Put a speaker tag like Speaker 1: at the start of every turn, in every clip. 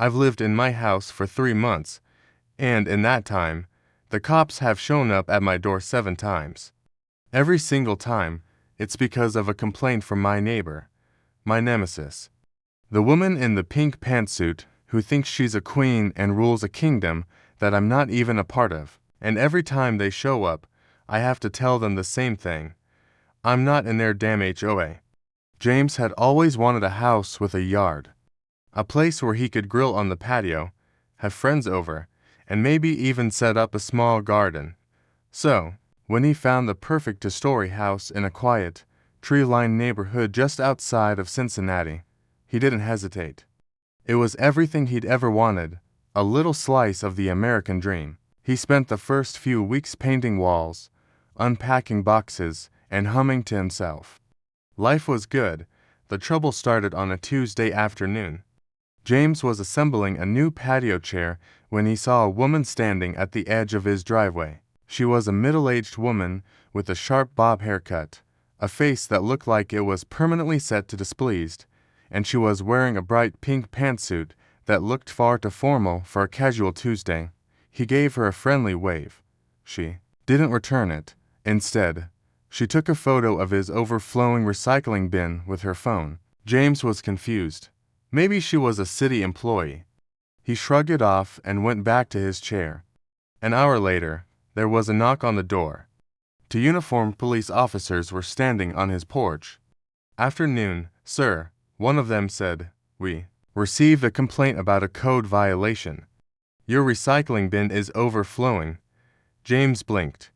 Speaker 1: I've lived in my house for 3 months, and in that time, the cops have shown up at my door 7 times. Every single time, it's because of a complaint from my neighbor, my nemesis. The woman in the pink pantsuit who thinks she's a queen and rules a kingdom that I'm not even a part of. And every time they show up, I have to tell them the same thing. I'm not in their damn HOA. James had always wanted a house with a yard. A place where he could grill on the patio, have friends over, and maybe even set up a small garden. So, when he found the perfect two-story house in a quiet, tree-lined neighborhood just outside of Cincinnati, he didn't hesitate. It was everything he'd ever wanted, a little slice of the American dream. He spent the first few weeks painting walls, unpacking boxes, and humming to himself. Life was good. The trouble started on a Tuesday afternoon. James was assembling a new patio chair when he saw a woman standing at the edge of his driveway. She was a middle-aged woman with a sharp bob haircut, a face that looked like it was permanently set to displeased, and she was wearing a bright pink pantsuit that looked far too formal for a casual Tuesday. He gave her a friendly wave. She didn't return it. Instead, she took a photo of his overflowing recycling bin with her phone. James was confused. Maybe she was a city employee. He shrugged it off and went back to his chair. An hour later, there was a knock on the door. 2 uniformed police officers were standing on his porch. "Afternoon, sir," one of them said. "We received a complaint about a code violation. Your recycling bin is overflowing." James blinked.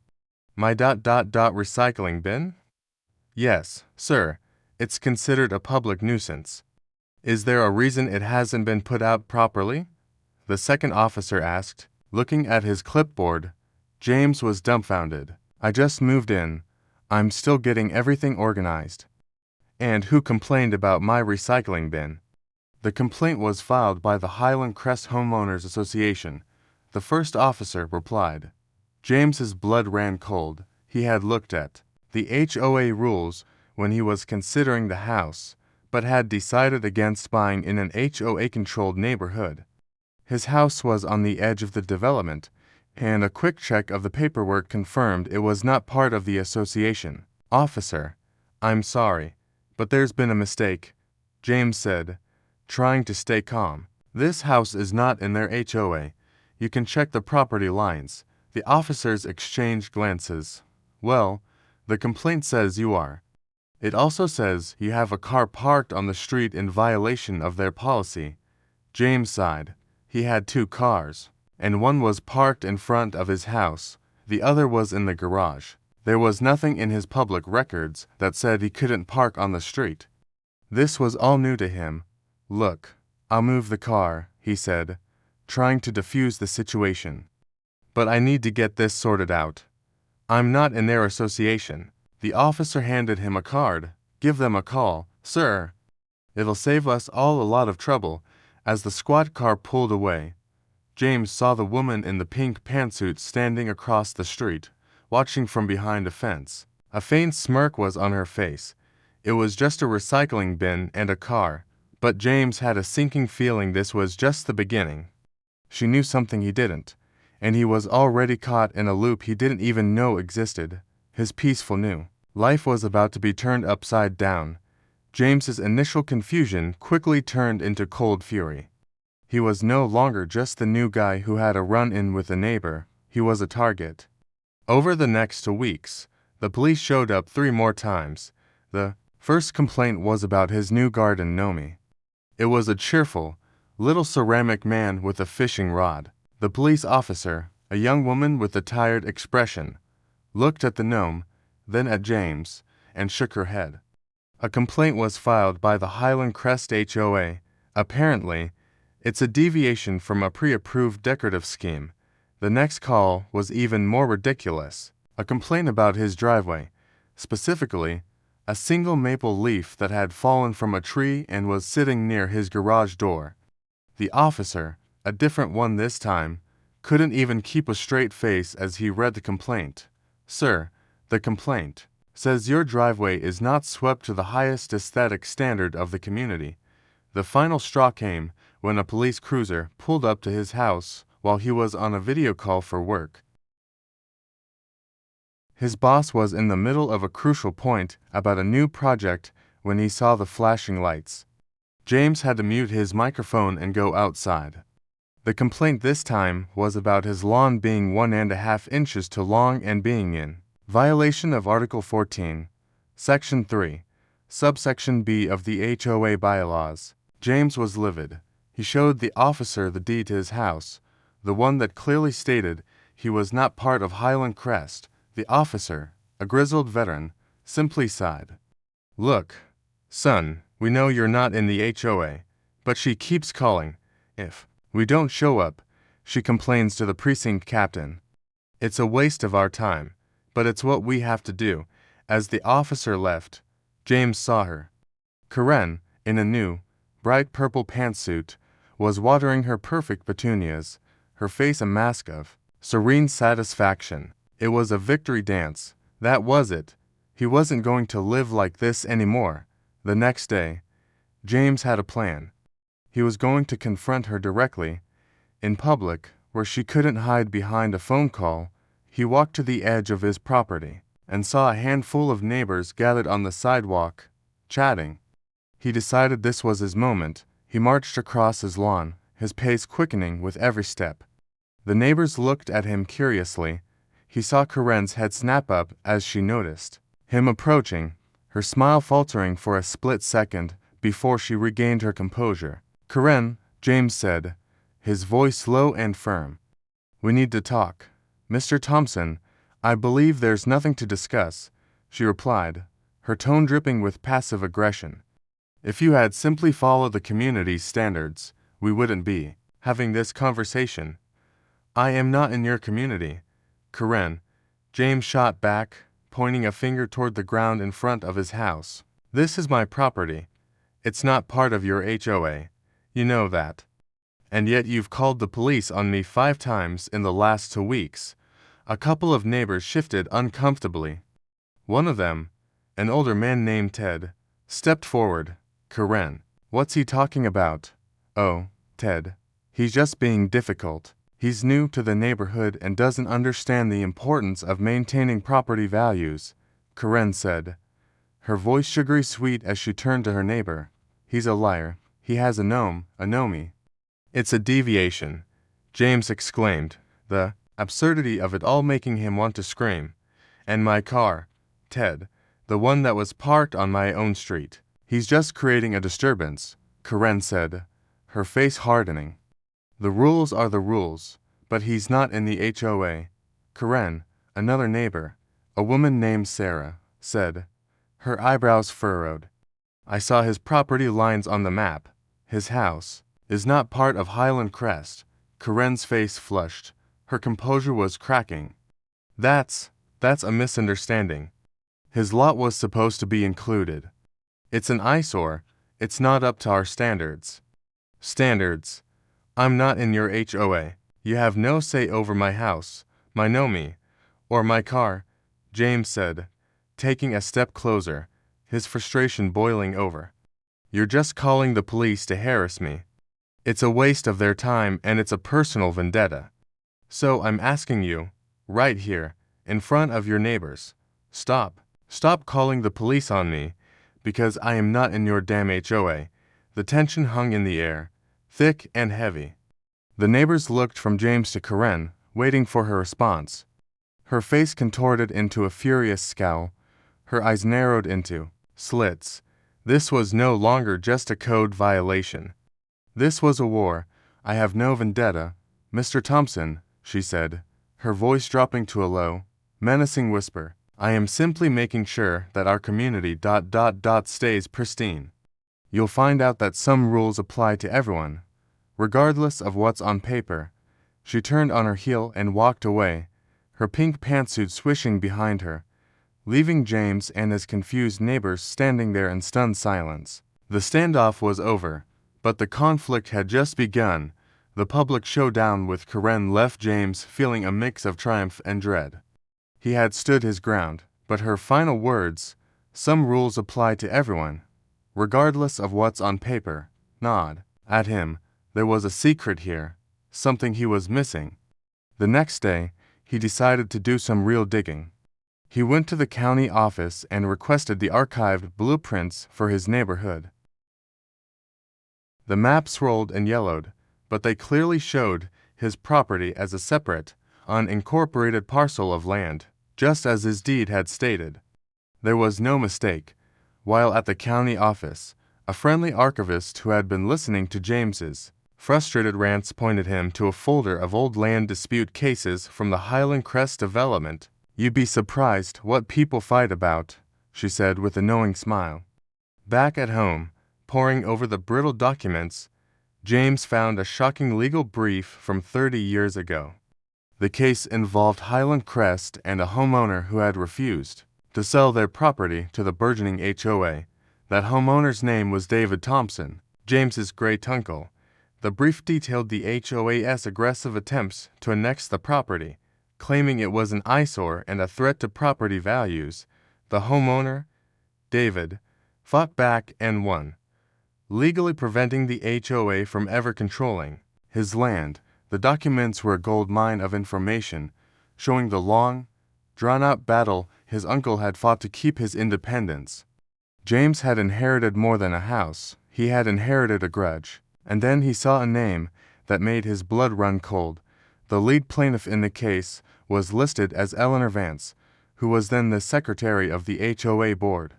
Speaker 1: "My recycling bin?" "Yes, sir. It's considered a public nuisance." "Is there a reason it hasn't been put out properly?" the second officer asked. Looking at his clipboard, James was dumbfounded. "I just moved in. I'm still getting everything organized." "And who complained about my recycling bin?" "The complaint was filed by the Highland Crest Homeowners Association," the first officer replied. James's blood ran cold. He had looked at the HOA rules when he was considering the house, but had decided against buying in an HOA-controlled neighborhood. His house was on the edge of the development, and a quick check of the paperwork confirmed it was not part of the association. "Officer, I'm sorry, but there's been a mistake," James said, trying to stay calm. "This house is not in their HOA. You can check the property lines." The officers exchanged glances. "Well, the complaint says you are. It also says you have a car parked on the street in violation of their policy." James sighed. He had 2 cars, and one was parked in front of his house. The other was in the garage. There was nothing in his public records that said he couldn't park on the street. This was all new to him. "Look, I'll move the car," he said, trying to defuse the situation. "But I need to get this sorted out. I'm not in their association." The officer handed him a card. "Give them a call, sir. It'll save us all a lot of trouble." As the squad car pulled away, James saw the woman in the pink pantsuit standing across the street, watching from behind a fence. A faint smirk was on her face. It was just a recycling bin and a car, but James had a sinking feeling this was just the beginning. She knew something he didn't, and he was already caught in a loop he didn't even know existed. His peaceful new life was about to be turned upside down. James's initial confusion quickly turned into cold fury. He was no longer just the new guy who had a run-in with a neighbor. He was a target. Over the next 2 weeks, the police showed up 3 more times. The first complaint was about his new garden gnome. It was a cheerful, little ceramic man with a fishing rod. The police officer, a young woman with a tired expression, looked at the gnome, then at James, and shook her head. A complaint was filed by the Highland Crest HOA. Apparently, it's a deviation from a pre-approved decorative scheme. The next call was even more ridiculous. A complaint about his driveway, specifically, a single maple leaf that had fallen from a tree and was sitting near his garage door. The officer, a different one this time, couldn't even keep a straight face as he read the complaint. "Sir, the complaint says your driveway is not swept to the highest aesthetic standard of the community. The final straw came when a police cruiser pulled up to his house while he was on a video call for work. His boss was in the middle of a crucial point about a new project when he saw the flashing lights. James had to mute his microphone and go outside. The complaint this time was about his lawn being 1.5 inches too long and being in violation of Article 14, Section 3, Subsection B of the HOA bylaws. James was livid. He showed the officer the deed to his house, the one that clearly stated he was not part of Highland Crest. The officer, a grizzled veteran, simply sighed. "Look, son, we know you're not in the HOA, but she keeps calling. If we don't show up, she complains to the precinct captain. It's a waste of our time, but it's what we have to do." As the officer left, James saw her. Karen, in a new, bright purple pantsuit, was watering her perfect petunias, her face a mask of serene satisfaction. It was a victory dance, that was it. He wasn't going to live like this anymore. The next day, James had a plan. He was going to confront her directly, in public, where she couldn't hide behind a phone call. He walked to the edge of his property and saw a handful of neighbors gathered on the sidewalk, chatting. He decided this was his moment. He marched across his lawn, his pace quickening with every step. The neighbors looked at him curiously. He saw Karen's head snap up as she noticed him approaching, her smile faltering for a split second before she regained her composure. "Karen," James said, his voice low and firm. "We need to talk." "Mr. Thompson, I believe there's nothing to discuss," she replied, her tone dripping with passive aggression. "If you had simply followed the community's standards, we wouldn't be having this conversation." "I am not in your community, Karen," James shot back, pointing a finger toward the ground in front of his house. "This is my property. It's not part of your HOA. You know that. And yet you've called the police on me 5 times in the last 2 weeks." A couple of neighbors shifted uncomfortably. One of them, an older man named Ted, stepped forward. "Karen, what's he talking about?" "Oh, Ted, he's just being difficult. He's new to the neighborhood and doesn't understand the importance of maintaining property values," Karen said, her voice sugary sweet as she turned to her neighbor. "He's a liar. He has a gnome, a gnomey." "It's a deviation," James exclaimed, the absurdity of it all making him want to scream. "And my car, Ted, the one that was parked on my own street. He's just creating a disturbance," Karen said, her face hardening. "The rules are the rules, but he's not in the HOA." Karen, another neighbor, a woman named Sarah, said, her eyebrows furrowed. "I saw his property lines on the map. His house is not part of Highland Crest." Karen's face flushed. Her composure was cracking. That's a misunderstanding. His lot was supposed to be included. It's an eyesore. It's not up to our standards." "Standards? I'm not in your HOA. You have no say over my house, my gnome, or my car," James said, taking a step closer, his frustration boiling over. "You're just calling the police to harass me. It's a waste of their time and it's a personal vendetta. So I'm asking you, right here, in front of your neighbors, stop calling the police on me, because I am not in your damn HOA." The tension hung in the air, thick and heavy. The neighbors looked from James to Karen, waiting for her response. Her face contorted into a furious scowl, her eyes narrowed into slits. This was no longer just a code violation. This was a war. "I have no vendetta, Mr. Thompson," she said, her voice dropping to a low, menacing whisper. "I am simply making sure that our community stays pristine. You'll find out that some rules apply to everyone, regardless of what's on paper." She turned on her heel and walked away, her pink pantsuit swishing behind her, leaving James and his confused neighbors standing there in stunned silence. The standoff was over, but the conflict had just begun. The public showdown with Karen left James feeling a mix of triumph and dread. He had stood his ground, but her final words, "Some rules apply to everyone, regardless of what's on paper," nod at him. There was a secret here, something he was missing. The next day, he decided to do some real digging. He went to the county office and requested the archived blueprints for his neighborhood. The maps rolled and yellowed, but they clearly showed his property as a separate, unincorporated parcel of land, just as his deed had stated. There was no mistake. While at the county office, a friendly archivist who had been listening to James's frustrated rants pointed him to a folder of old land dispute cases from the Highland Crest development. "You'd be surprised what people fight about," she said with a knowing smile. Back at home, poring over the brittle documents, James found a shocking legal brief from 30 years ago. The case involved Highland Crest and a homeowner who had refused to sell their property to the burgeoning HOA. That homeowner's name was David Thompson, James's great-uncle. The brief detailed the HOA's aggressive attempts to annex the property, claiming it was an eyesore and a threat to property values. The homeowner, David, fought back and won, legally preventing the HOA from ever controlling his land. The documents were a gold mine of information, showing the long, drawn-out battle his uncle had fought to keep his independence. James had inherited more than a house. He had inherited a grudge. And then he saw a name that made his blood run cold. The lead plaintiff in the case was listed as Eleanor Vance, who was then the secretary of the HOA board.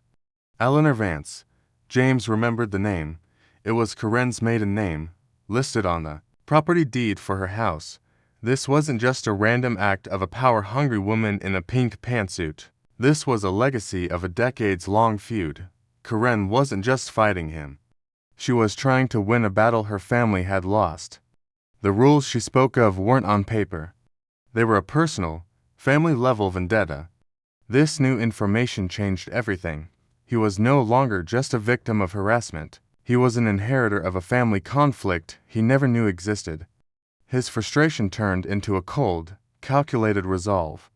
Speaker 1: Eleanor Vance. James remembered the name. It was Karen's maiden name, listed on the property deed for her house. This wasn't just a random act of a power-hungry woman in a pink pantsuit. This was a legacy of a decades-long feud. Karen wasn't just fighting him. She was trying to win a battle her family had lost. The rules she spoke of weren't on paper. They were a personal, family-level vendetta. This new information changed everything. He was no longer just a victim of harassment. He was an inheritor of a family conflict he never knew existed. His frustration turned into a cold, calculated resolve.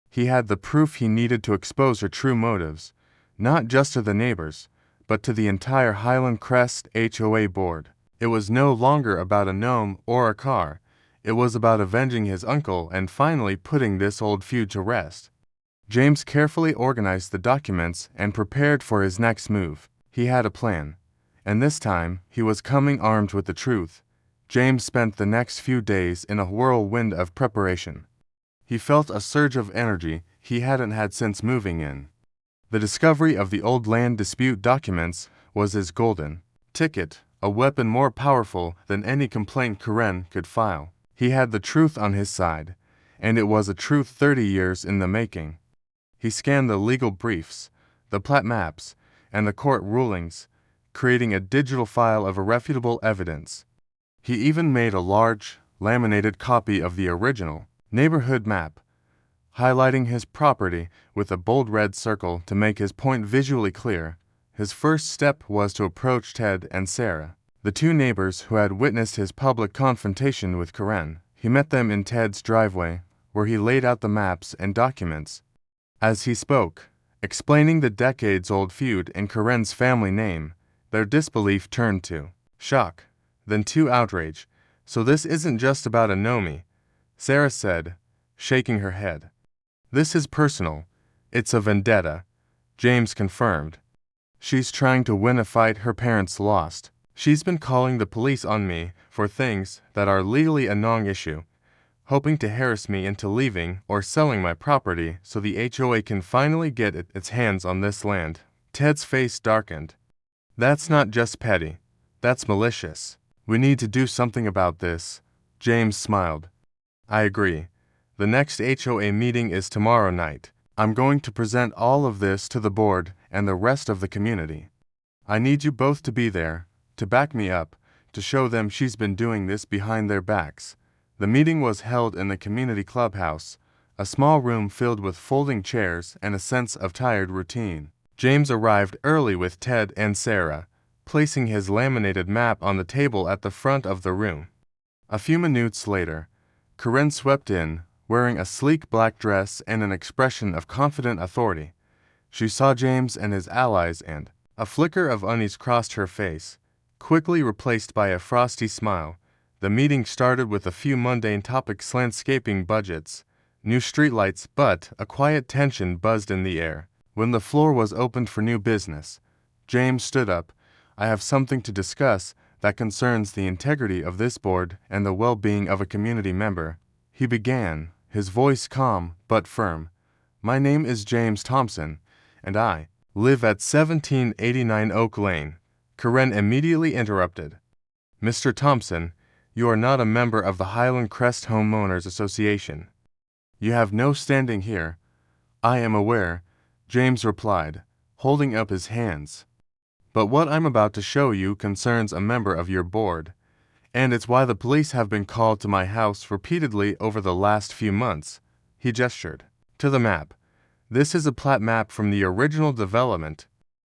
Speaker 1: He had the proof he needed to expose her true motives, not just to the neighbors, but to the entire Highland Crest HOA board. It was no longer about a gnome or a car. It was about avenging his uncle and finally putting this old feud to rest. James carefully organized the documents and prepared for his next move. He had a plan, and this time he was coming armed with the truth. James spent the next few days in a whirlwind of preparation. He felt a surge of energy he hadn't had since moving in. The discovery of the old land dispute documents was his golden ticket, a weapon more powerful than any complaint Karen could file. He had the truth on his side, and it was a truth 30 years in the making. He scanned the legal briefs, the plat maps, and the court rulings, creating a digital file of irrefutable evidence. He even made a large, laminated copy of the original neighborhood map, highlighting his property with a bold red circle to make his point visually clear. His first step was to approach Ted and Sarah, the two neighbors who had witnessed his public confrontation with Karen. He met them in Ted's driveway, where he laid out the maps and documents. As he spoke, explaining the decades-old feud in Karen's family name, their disbelief turned to shock, then to outrage. "So this isn't just about a gnome," Sarah said, shaking her head. "This is personal. It's a vendetta," James confirmed. "She's trying to win a fight her parents lost. She's been calling the police on me for things that are legally a non-issue, hoping to harass me into leaving or selling my property so the HOA can finally get its hands on this land." Ted's face darkened. "That's not just petty. That's malicious. We need to do something about this." James smiled. "I agree. The next HOA meeting is tomorrow night. I'm going to present all of this to the board and the rest of the community. I need you both to be there, to back me up, to show them she's been doing this behind their backs." The meeting was held in the community clubhouse, a small room filled with folding chairs and a sense of tired routine. James arrived early with Ted and Sarah, placing his laminated map on the table at the front of the room. A few minutes later, Karen swept in, wearing a sleek black dress and an expression of confident authority. She saw James and his allies and a flicker of unease crossed her face. quickly replaced by a frosty smile. The meeting started with a few mundane topics: landscaping budgets, new streetlights, but a quiet tension buzzed in the air. When the floor was opened for new business, James stood up. "I have something to discuss that concerns the integrity of this board and the well-being of a community member," he began, his voice calm but firm. "My name is James Thompson, and I live at 1789 Oak Lane." Karen immediately interrupted. "Mr. Thompson, you are not a member of the Highland Crest Homeowners Association. You have no standing here." "I am aware," James replied, holding up his hands. "But what I'm about to show you concerns a member of your board, and it's why the police have been called to my house repeatedly over the last few months." He gestured to the map. "This is a plat map from the original development.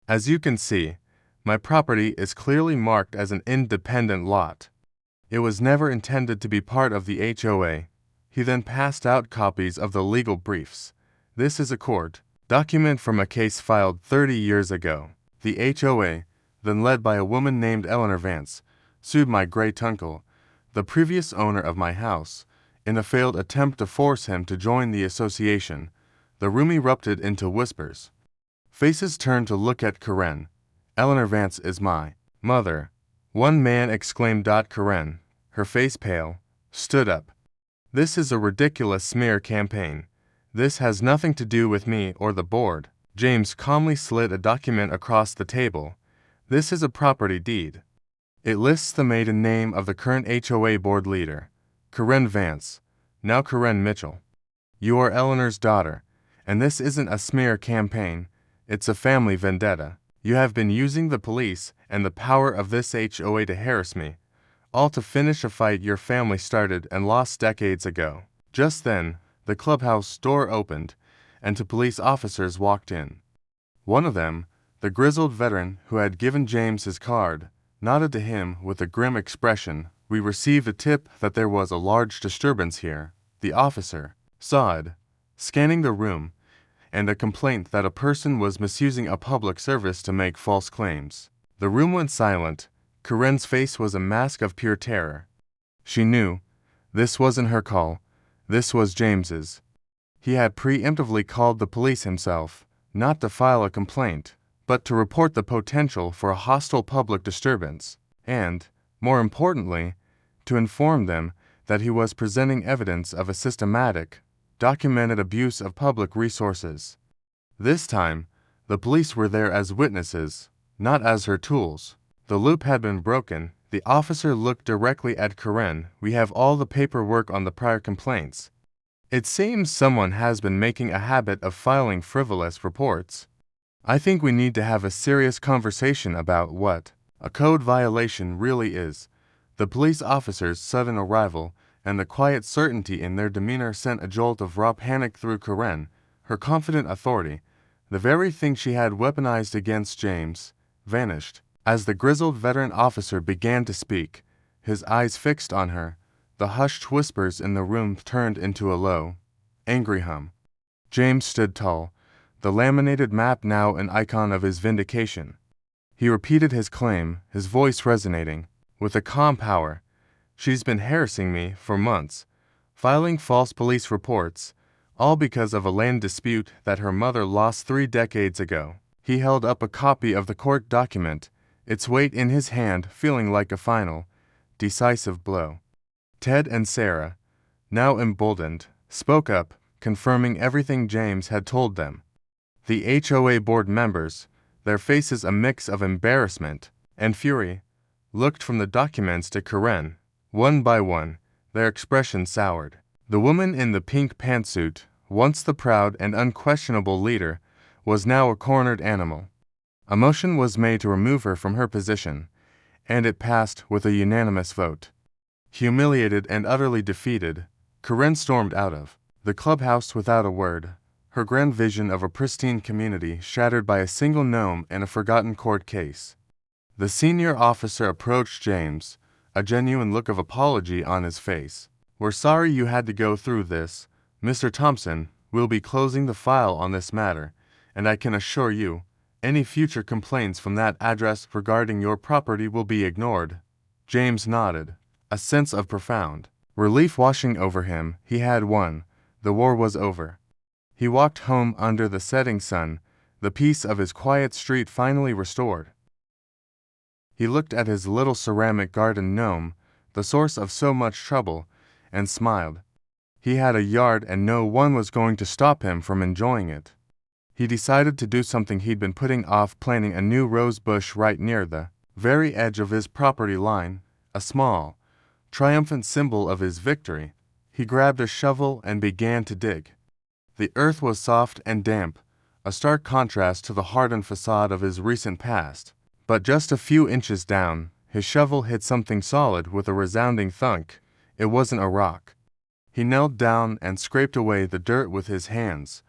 Speaker 1: As you can see, my property is clearly marked as an independent lot. It was never intended to be part of the HOA." He then passed out copies of the legal briefs. "This is a court document from a case filed 30 years ago. The HOA, then led by a woman named Eleanor Vance, sued my great-uncle, the previous owner of my house, in a failed attempt to force him to join the association." The room erupted into whispers. Faces turned to look at Karen. "Eleanor Vance is my mother," one man exclaimed. Karen, her face pale, stood up. "This is a ridiculous smear campaign. This has nothing to do with me or the board." James calmly slid a document across the table. "This is a property deed. It lists the maiden name of the current HOA board leader, Karen Vance, now Karen Mitchell. You are Eleanor's daughter, and this isn't a smear campaign, it's a family vendetta. You have been using the police and the power of this HOA to harass me, all to finish a fight your family started and lost decades ago." Just then, the clubhouse door opened, and two police officers walked in. One of them, the grizzled veteran who had given James his card, nodded to him with a grim expression. "We received a tip that there was a large disturbance here," the officer said, scanning the room, "and a complaint that a person was misusing a public service to make false claims." The room went silent. Karen's face was a mask of pure terror. She knew this wasn't her call, this was James's. He had preemptively called the police himself, not to file a complaint, but to report the potential for a hostile public disturbance, and, more importantly, to inform them that he was presenting evidence of a systematic, documented abuse of public resources. This time, the police were there as witnesses, not as her tools. The loop had been broken. The officer looked directly at Karen. "We have all the paperwork on the prior complaints. It seems someone has been making a habit of filing frivolous reports. I think we need to have a serious conversation about what a code violation really is." The police officer's sudden arrival and the quiet certainty in their demeanor sent a jolt of raw panic through Karen. Her confident authority, the very thing she had weaponized against James, vanished. As the grizzled veteran officer began to speak, his eyes fixed on her, the hushed whispers in the room turned into a low, angry hum. James stood tall, the laminated map now an icon of his vindication. He repeated his claim, his voice resonating with a calm power. "She's been harassing me for months, filing false police reports, all because of a land dispute that her mother lost 3 decades ago." He held up a copy of the court document, its weight in his hand feeling like a final, decisive blow. Ted and Sarah, now emboldened, spoke up, confirming everything James had told them. The HOA board members, their faces a mix of embarrassment and fury, looked from the documents to Karen. One by one, their expressions soured. The woman in the pink pantsuit, once the proud and unquestionable leader, was now a cornered animal. A motion was made to remove her from her position, and it passed with a unanimous vote. Humiliated and utterly defeated, Karen stormed out of the clubhouse without a word, her grand vision of a pristine community shattered by a single gnome and a forgotten court case. The senior officer approached James, a genuine look of apology on his face. "We're sorry you had to go through this, Mr. Thompson. We'll be closing the file on this matter, and I can assure you, Any future complaints from that address regarding your property will be ignored. James nodded, a sense of profound relief washing over him. He had won. The war was over. He walked home under the setting sun, the peace of his quiet street finally restored. He looked at his little ceramic garden gnome, the source of so much trouble, and smiled. He had a yard and no one was going to stop him from enjoying it. He decided to do something he'd been putting off, planting a new rose bush right near the very edge of his property line, a small, triumphant symbol of his victory. He grabbed a shovel and began to dig. The earth was soft and damp, a stark contrast to the hardened facade of his recent past. But just a few inches down, his shovel hit something solid with a resounding thunk. It wasn't a rock. He knelt down and scraped away the dirt with his hands,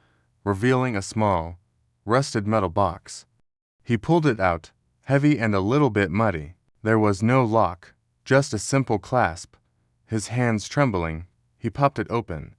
Speaker 1: revealing a small, rusted metal box. He pulled it out, heavy and a little bit muddy. There was no lock, just a simple clasp. His hands trembling, he popped it open.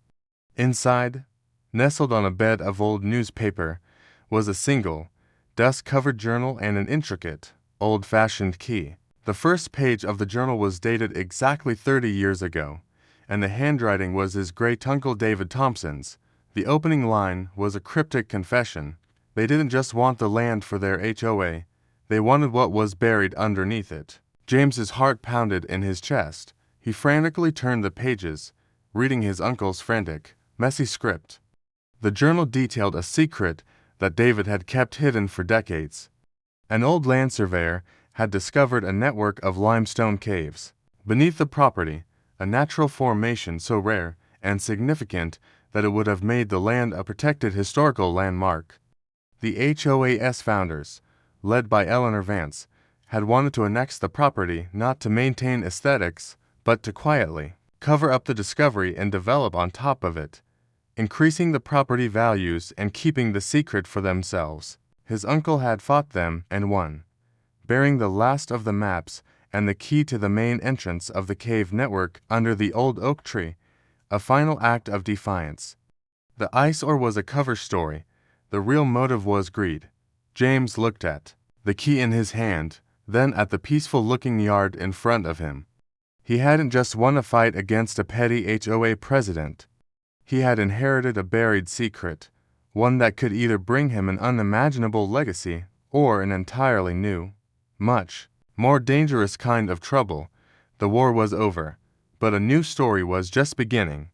Speaker 1: Inside, nestled on a bed of old newspaper, was a single, dust-covered journal and an intricate, old-fashioned key. The first page of the journal was dated exactly 30 years ago, and the handwriting was his great-uncle David Thompson's. The opening line was a cryptic confession. They didn't just want the land for their HOA, they wanted what was buried underneath it. James's heart pounded in his chest. He frantically turned the pages, reading his uncle's frantic, messy script. The journal detailed a secret that David had kept hidden for decades. An old land surveyor had discovered a network of limestone caves beneath the property, a natural formation so rare and significant that it would have made the land a protected historical landmark. The HOA's founders, led by Eleanor Vance, had wanted to annex the property not to maintain aesthetics, but to quietly cover up the discovery and develop on top of it, increasing the property values and keeping the secret for themselves. His uncle had fought them and won, bearing the last of the maps and the key to the main entrance of the cave network under the old oak tree, a final act of defiance. The eyesore was a cover story. The real motive was greed. James looked at the key in his hand, then at the peaceful-looking yard in front of him. He hadn't just won a fight against a petty HOA president. He had inherited a buried secret, one that could either bring him an unimaginable legacy or an entirely new, much more dangerous kind of trouble. The war was over, but a new story was just beginning.